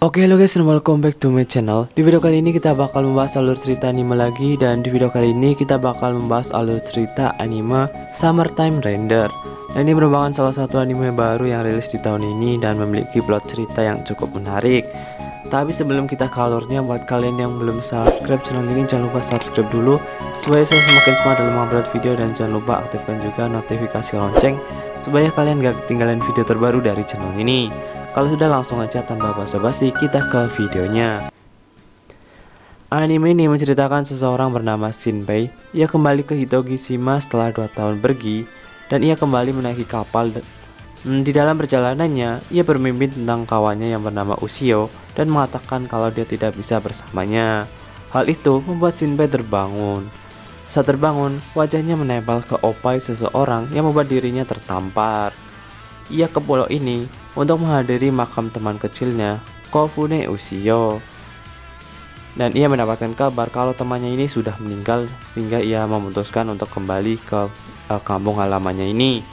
Oke halo guys, and welcome back to my channel. Di video kali ini kita bakal membahas alur cerita anime lagi. Dan di video kali ini kita bakal membahas alur cerita anime Summertime Render. Nah, ini merupakan salah satu anime baru yang rilis di tahun ini dan memiliki plot cerita yang cukup menarik. Tapi sebelum kita ke alurnya, buat kalian yang belum subscribe channel ini, jangan lupa subscribe dulu supaya saya semakin semangat dalam upload video. Dan jangan lupa aktifkan juga notifikasi lonceng supaya kalian gak ketinggalan video terbaru dari channel ini. Kalau sudah, langsung aja tanpa basa-basi kita ke videonya. Anime ini menceritakan seseorang bernama Shinpei. Ia kembali ke Hitogishima setelah 2 tahun pergi, dan ia kembali menaiki kapal. Di dalam perjalanannya, ia bermimpi tentang kawannya yang bernama Ushio dan mengatakan kalau dia tidak bisa bersamanya. Hal itu membuat Shinpei terbangun. Saat terbangun, wajahnya menempel ke opai seseorang yang membuat dirinya tertampar. Ia ke pulau ini untuk menghadiri makam teman kecilnya, Kofune Ushio. Dan ia mendapatkan kabar kalau temannya ini sudah meninggal, sehingga ia memutuskan untuk kembali ke kampung halamannya ini.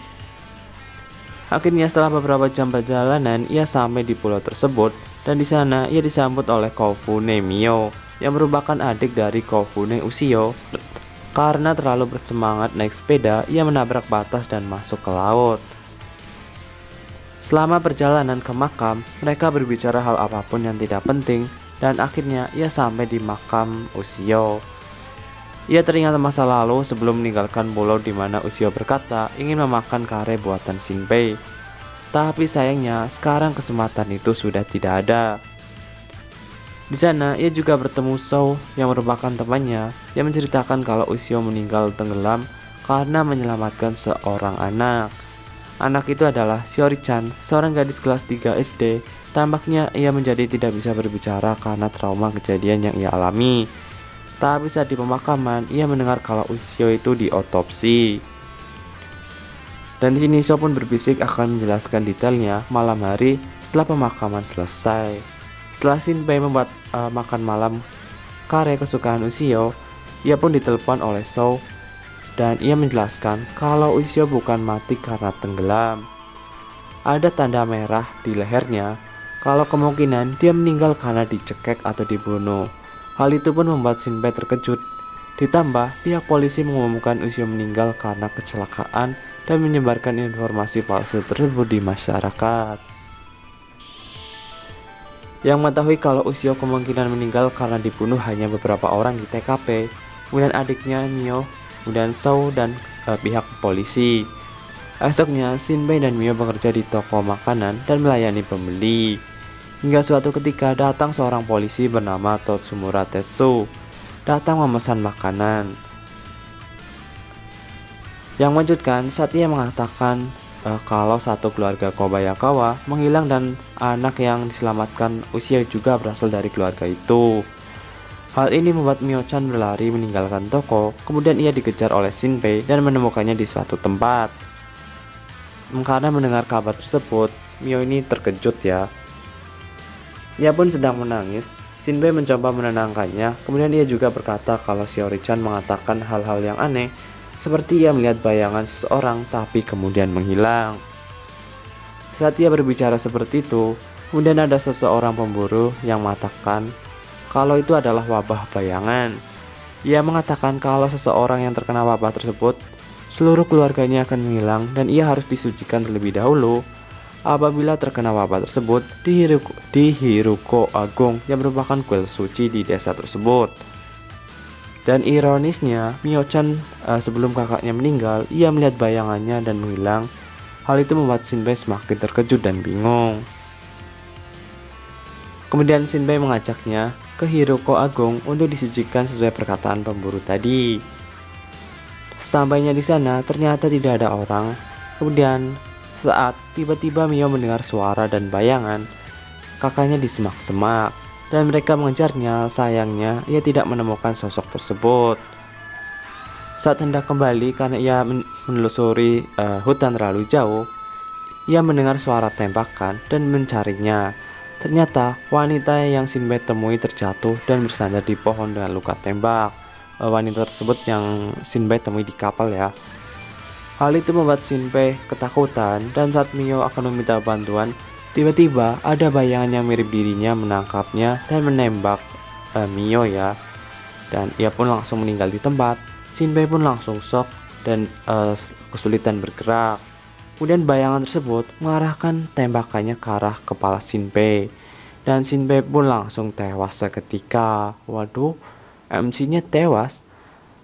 Akhirnya setelah beberapa jam perjalanan, ia sampai di pulau tersebut, dan di sana ia disambut oleh Kofune Mio yang merupakan adik dari Kofune Ushio. Karena terlalu bersemangat naik sepeda, ia menabrak batas dan masuk ke laut. Selama perjalanan ke makam, mereka berbicara hal apapun yang tidak penting, dan akhirnya ia sampai di makam Ushio. Ia teringat masa lalu sebelum meninggalkan pulau di mana Ushio berkata ingin memakan kare buatan Shinpei. Tapi sayangnya sekarang kesempatan itu sudah tidak ada. Di sana ia juga bertemu Shou yang merupakan temannya, yang menceritakan kalau Ushio meninggal tenggelam karena menyelamatkan seorang anak. Anak itu adalah Shiori-chan, seorang gadis kelas 3 SD. Tampaknya ia menjadi tidak bisa berbicara karena trauma kejadian yang ia alami. Tapi saat di pemakaman, ia mendengar kalau Ushio itu diotopsi. Dan di sini Shou pun berbisik akan menjelaskan detailnya malam hari setelah pemakaman selesai. Setelah Shinpei membuat makan malam kare kesukaan Ushio, ia pun ditelepon oleh Shou. Dan ia menjelaskan kalau Ushio bukan mati karena tenggelam. Ada tanda merah di lehernya, kalau kemungkinan dia meninggal karena dicekek atau dibunuh. Hal itu pun membuat Shinpei terkejut. Ditambah pihak polisi mengumumkan Ushio meninggal karena kecelakaan dan menyebarkan informasi palsu tersebut di masyarakat. Yang mengetahui kalau Ushio kemungkinan meninggal karena dibunuh hanya beberapa orang di TKP, kemudian adiknya Mio, kemudian Shou dan pihak polisi. Esoknya Shinpei dan Mio bekerja di toko makanan dan melayani pembeli. Hingga suatu ketika datang seorang polisi bernama Totsumura Tetsu, datang memesan makanan. Yang mengejutkan saat ia mengatakan kalau satu keluarga Kobayakawa menghilang dan anak yang diselamatkan Ushio juga berasal dari keluarga itu. Hal ini membuat Mio-chan berlari meninggalkan toko, kemudian ia dikejar oleh Shinpei dan menemukannya di suatu tempat. Karena mendengar kabar tersebut, Mio ini terkejut ya. Ia pun sedang menangis. Shinpei mencoba menenangkannya, kemudian ia juga berkata kalau Shiori-chan mengatakan hal-hal yang aneh, seperti ia melihat bayangan seseorang tapi kemudian menghilang. Saat ia berbicara seperti itu, kemudian ada seseorang pemburu yang mengatakan kalau itu adalah wabah bayangan. Ia mengatakan kalau seseorang yang terkena wabah tersebut, seluruh keluarganya akan menghilang dan ia harus disucikan terlebih dahulu. Apabila terkena wabah tersebut, di Hiruko Agung yang merupakan kuil suci di desa tersebut. Dan ironisnya, Mio-chan sebelum kakaknya meninggal, ia melihat bayangannya dan menghilang. Hal itu membuat Shinpei semakin terkejut dan bingung. Kemudian Shinpei mengajaknya ke Hiruko Agung untuk disucikan sesuai perkataan pemburu tadi. Sampainya di sana ternyata tidak ada orang. Kemudian saat tiba-tiba Mio mendengar suara dan bayangan kakaknya di semak-semak dan mereka mengejarnya. Sayangnya ia tidak menemukan sosok tersebut. Saat hendak kembali karena ia menelusuri hutan terlalu jauh, ia mendengar suara tembakan dan mencarinya. Ternyata wanita yang Shinpei temui terjatuh dan bersandar di pohon dengan luka tembak. Wanita tersebut yang Shinpei temui di kapal ya. Hal itu membuat Shinpei ketakutan dan saat Mio akan meminta bantuan, Tiba-tiba ada bayangan yang mirip dirinya menangkapnya dan menembak Mio ya. Dan ia pun langsung meninggal di tempat. Shinbei pun langsung shock dan kesulitan bergerak. Kemudian bayangan tersebut mengarahkan tembakannya ke arah kepala Shinbei. Dan Shinbei pun langsung tewas seketika. Waduh, MC-nya tewas.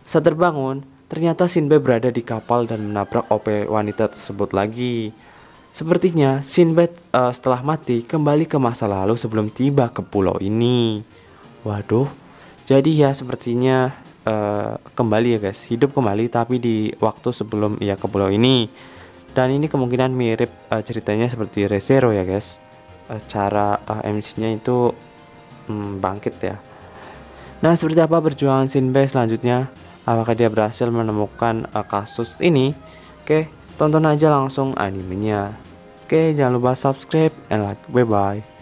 Saat terbangun, ternyata Shinbei berada di kapal dan menabrak OP wanita tersebut lagi. Sepertinya Shinbei setelah mati kembali ke masa lalu sebelum tiba ke pulau ini. Waduh, jadi ya sepertinya kembali ya guys, hidup kembali tapi di waktu sebelum ia ke pulau ini. Dan ini kemungkinan mirip ceritanya seperti Re:Zero ya guys. Cara MC-nya itu bangkit ya. Nah, seperti apa perjuangan Shinbei selanjutnya? Apakah dia berhasil menemukan kasus ini? Oke, tonton aja langsung animenya. Oke, jangan lupa subscribe and like. Bye bye.